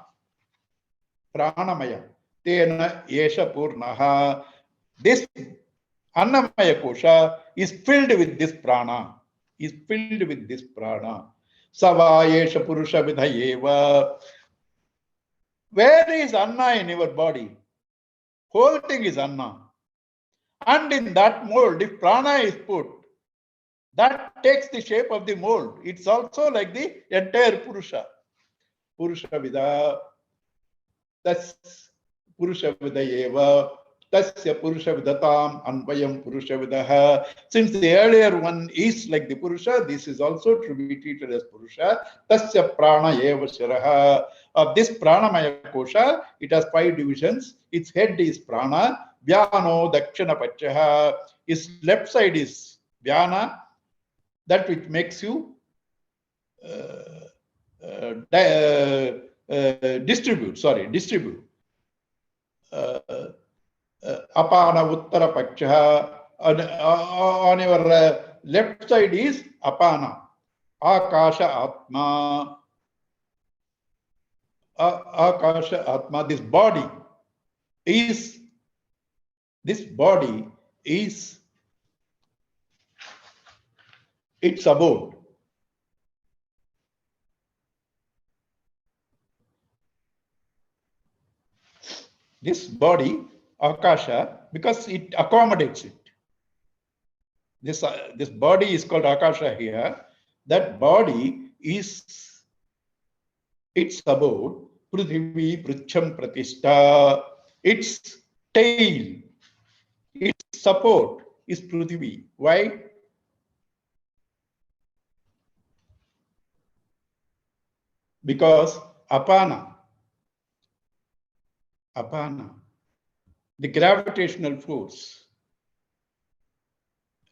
Pranamaya. Tena yesha purnaha. This annamaya kosha is filled with this prana. Is filled with this prana. Sava yesha purusha vidhayeva. Where is anna in your body? Whole thing is anna. And in that mold, if prana is put, that takes the shape of the mold. It's also like the entire Purusha. Purusha Vida. Tas Purusha Vida Eva. Tasya Purusha Vidatam Anvayam Purusha Vidaha. Since the earlier one is like the Purusha, this is also to be treated as Purusha. Tasya Prana Eva Shiraha. Of this Pranamaya Kosha, it has 5 divisions. Its head is Prana. Vyano Dakshana Pachaha. Its left side is Vyana. That which makes you distribute. Apana Uttara Paksha. On your left side is Apana. Akasha Atma. Akasha Atma. This body is its abode. This body, Akasha, because it accommodates it. This body is called Akasha here. That body is its abode. Prithvi Prucham Pratishta. Its tail, its support is Prithvi. Why? Because Apana, the gravitational force.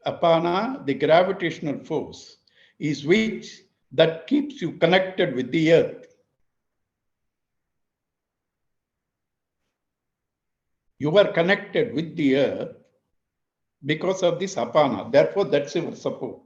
Apana, the gravitational force, is which that keeps you connected with the earth. You are connected with the earth because of this Apana. Therefore, that's your support.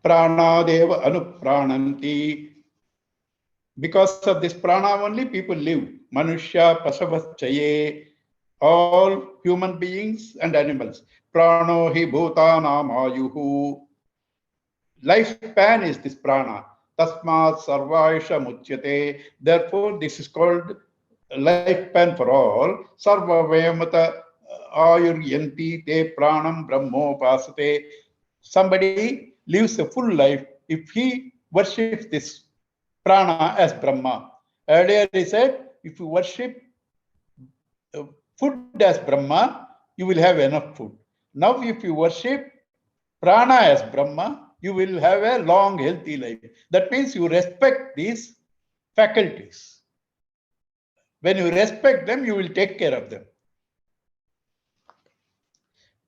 Pranadeva anuprananti. Because of this prana only people live. Manushya pasavaschaye. All human beings and animals. Prano hi bhutanam ayuhu. Lifespan is this prana. Tasmat sarvaisha muchyate. Therefore, this is called lifespan for all. Sarva vayamata ayuryanti te pranam brahmopasate. Somebody lives a full life if he worships this prana as Brahma. Earlier he said, if you worship food as Brahma, you will have enough food. Now if you worship prana as Brahma, you will have a long, healthy life. That means you respect these faculties. When you respect them, you will take care of them.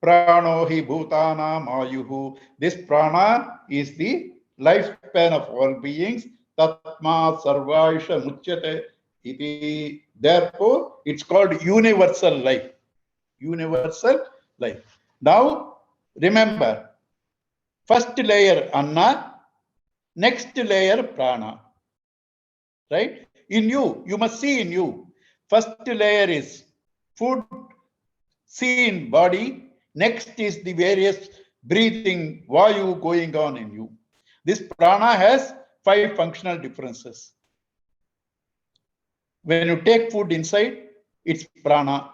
Prano hi bhutana mayuhu. This prana is the lifespan of all beings. Tatma sarvaisha muchyate iti. Therefore, it's called universal life. Universal life. Now, remember, first layer anna, next layer prana. Right? In you must see in you. First layer is food, see in body. Next is the various breathing, vayu going on in you. This prana has 5 functional differences. When you take food inside, it's prana.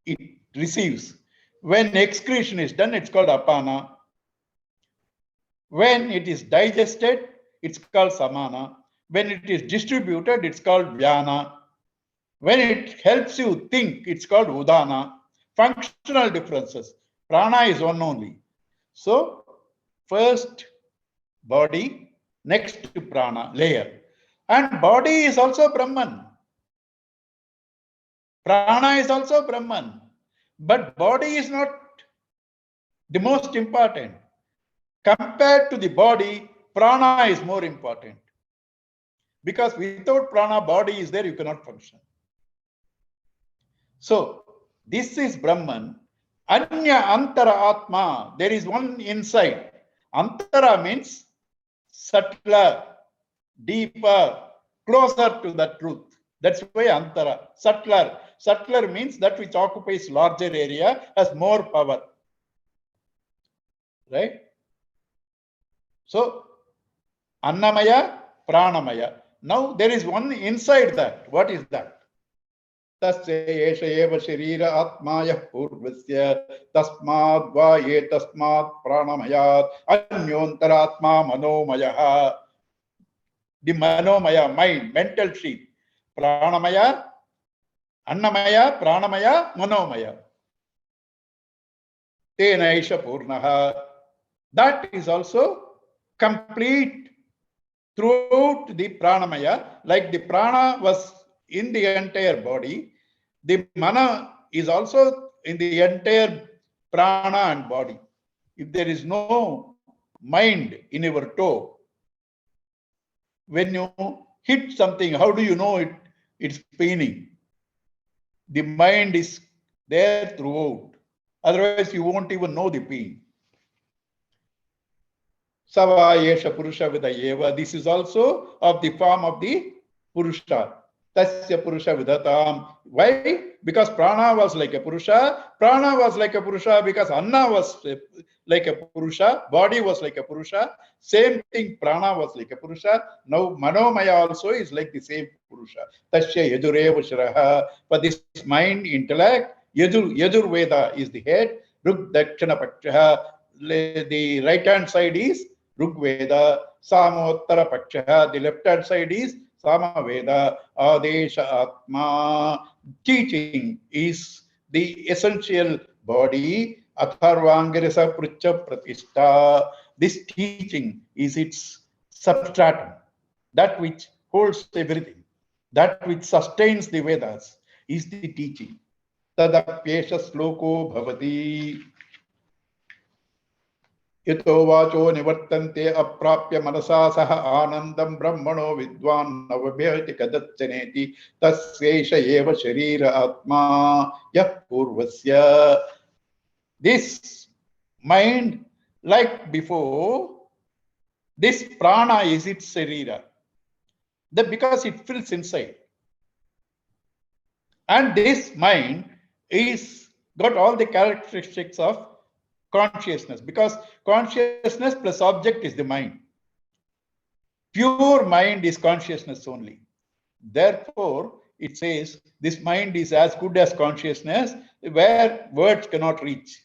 It receives. When excretion is done, it's called apana. When it is digested, it's called samana. When it is distributed, it's called vyana. When it helps you think, it's called udana. Functional differences. Prana is one only. So, first body, next to prana, layer. And body is also Brahman. Prana is also Brahman. But body is not the most important. Compared to the body, prana is more important. Because without prana, body is there, you cannot function. So, this is Brahman. Anya antara atma. There is one inside. Antara means subtler, deeper, closer to the truth. That's why antara. Subtler. Subtler means that which occupies larger area, has more power. Right? So, Annamaya, Pranamaya. Now there is one inside that. What is that? Tasya esha eva sharira atmaya purvasya tasmad va ye tasmad pranamayat anyontaraatma manomaya. The manomaya, mind, mental sheep. Pranamaya, Annamaya, Pranamaya, Manomaya. Tena esha purnaha. That is also complete throughout the pranamaya, like the prana was in the entire body, the mana is also in the entire prana and body. If there is no mind in your toe, when you hit something, how do you know it's paining? The mind is there throughout. Otherwise, you won't even know the pain. Sava Yesha Purusha Vidayeva. This is also of the form of the Purusha. Tasya Purusha Vidatam. Why? Because Prana was like a Purusha. Prana was like a Purusha because Anna was like a Purusha. Body was like a Purusha. Same thing, Prana was like a Purusha. Now Manomaya also is like the same Purusha. Tasya Yajureva Shiraha. For this mind, intellect, Yajur Veda is the head. Rug Dakshana Pakshaha. The right hand side is Rigveda, Samottara Paksha, the left hand side is Samaveda, Adesha Atma. Teaching is the essential body, Atharvangirasa Prucha Pratishta. This teaching is its substratum, that which holds everything, that which sustains the Vedas, is the teaching. Tadapyesha sloko bhavati. यतो वाचो निवर्तन्ते अप्राप्य मनसा सह आनंदं ब्रह्मणो विद्वान् नवभ्यति कदच्चनेति तस्यैष एव शरीर आत्मा यः पूर्वस्य. This mind, like before, this prana is its sharira, that because it fills inside, and this mind is got all the characteristics of consciousness, because consciousness plus object is the mind. Pure mind is consciousness only. Therefore, it says this mind is as good as consciousness, where words cannot reach.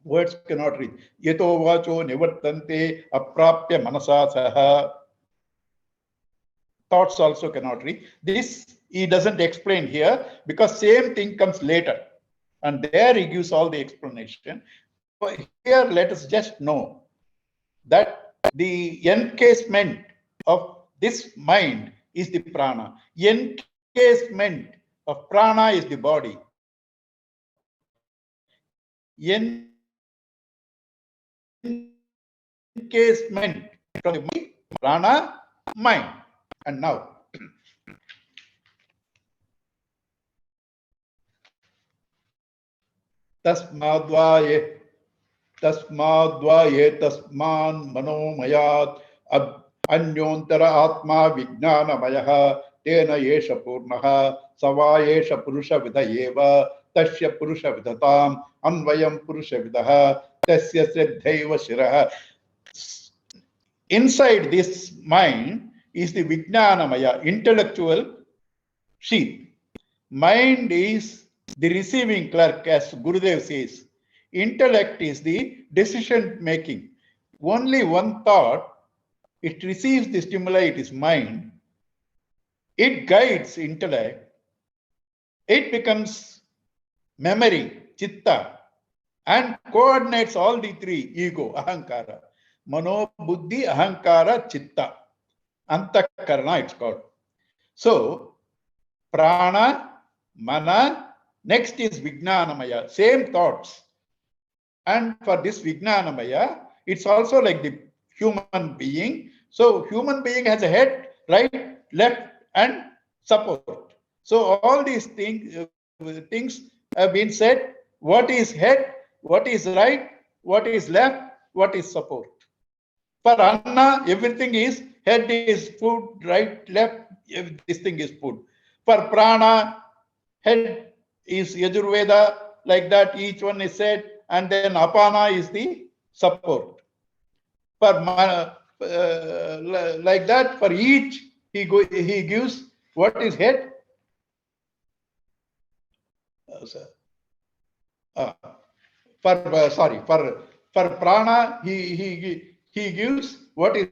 Words cannot reach. Yato vacho nivartante aprapya manasa saha. Thoughts also cannot reach. This he doesn't explain here because same thing comes later. And there he gives all the explanation. But here, let us just know that the encasement of this mind is the prana. Encasement of prana is the body. Encasement from the mind, prana, mind. And now, tasmadvaye tasman manomayat अन्योन्तरा आत्मा विज्ञानमयः तेन येष पूर्णः सवा येष पुरुषविद एव तस्य पुरुषविदताम् अन्वयं पुरुषविदः तस्य श्रद्धैव शिरः. Inside this mind is the Vijnanamaya, intellectual sheath. Mind is the receiving clerk, as Gurudev says. Intellect is the decision making. Only one thought, it receives the stimuli, it is mind. It guides intellect. It becomes memory, chitta, and coordinates all the three: ego, ahankara. Mano, buddhi, ahankara, chitta. Antakarana, it's called. So, prana, mana, next is Vijnanamaya, same thoughts. And for this Vijnanamaya, it's also like the human being. So, human being has a head, right, left, and support. So, all these things have been said. What is head, what is right, what is left, what is support. For Anna, everything is head is food, right, left, this thing is food. For prana, head is Yajurveda, like that, each one is said, and then apana is the support. For like that, for each, he gives what is head. For prana, he gives what is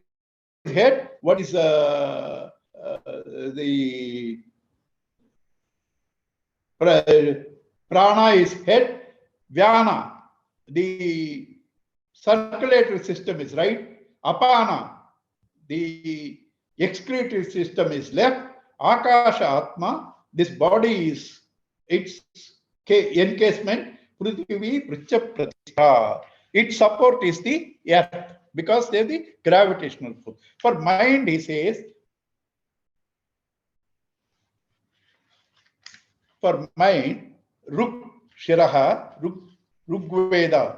head, what is the prana is head, vyana, the circulatory system is right, apana, the excretory system is left. Akasha Atma, this body is its encasement. Prithvi Pricha Pratishtha. Its support is the earth because they are the gravitational force. For mind, he says, for mind, Ruk Shiraha, Rugveda.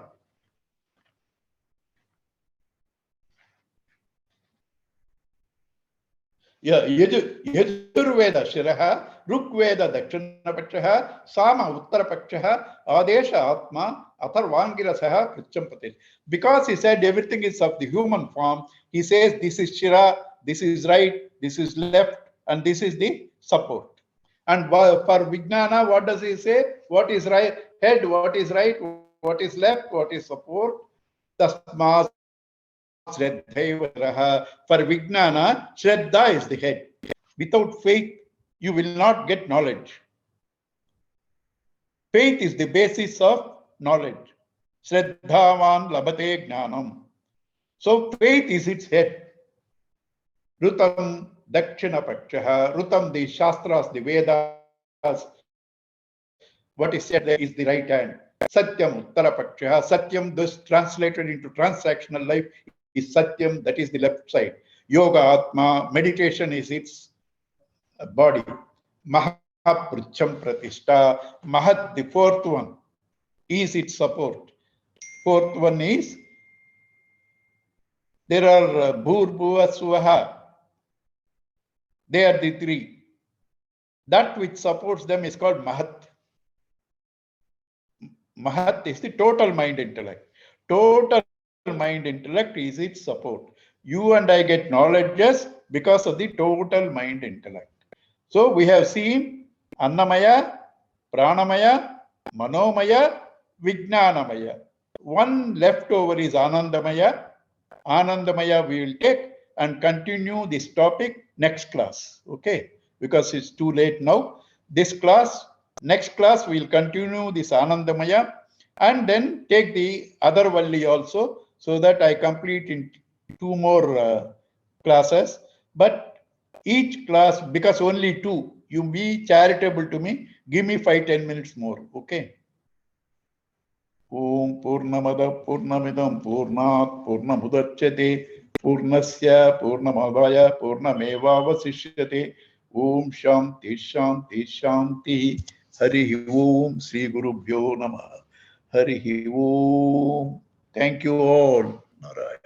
Yeah, Yajurveda Shiraha, Rukveda Dakshinapakshaha, Sama Uttarapakshaha, Adesha Atma, Atharvangirasaha, Krichampati. Because he said everything is of the human form, he says this is Shira, this is right, this is left, and this is the support. And for Vijnana, what does he say? What is right? Head, what is right, what is left, what is support? Tasma Shraddha. For Vijnana, Shraddha is the head. Without faith, you will not get knowledge. Faith is the basis of knowledge. Shraddhavan labhate jnanam. So faith is its head. Rutam dakshina pakshaha. Rutam, the Shastras, the Vedas. What is said there is the right hand. Satyam uttara pakshaha. Satyam, thus translated into transactional life, is Satyam, that is the left side. Yoga Atma, meditation is its body. Mahapricham Pratishtha. Mahat, the fourth one, is its support. Fourth one is, there are Bhur, Bhuva, Swaha. They are the three. That which supports them is called Mahat. Mahat is the total mind intellect. Total mind intellect is its support. You and I get knowledge just because of the total mind intellect. So we have seen Annamaya, Pranamaya, Manomaya, Vijnanamaya. One leftover is Anandamaya. Anandamaya we will take and continue this topic next class. Okay, because it's too late now. This class, next class, we will continue this Anandamaya and then take the other Valli also, so that I complete in 2 more classes. But each class, because only 2, you be charitable to me, give me 5-10 minutes more. Okay. Om Purnamada Purnamidam Purnat Purnamudachyate Purnasya Purnamadaya Purnameva Vasishyate. Om Shanti Shanti Shanti. Hari Om Sri Gurubhyo Namah. Hari Om. Thank you all. Narayana.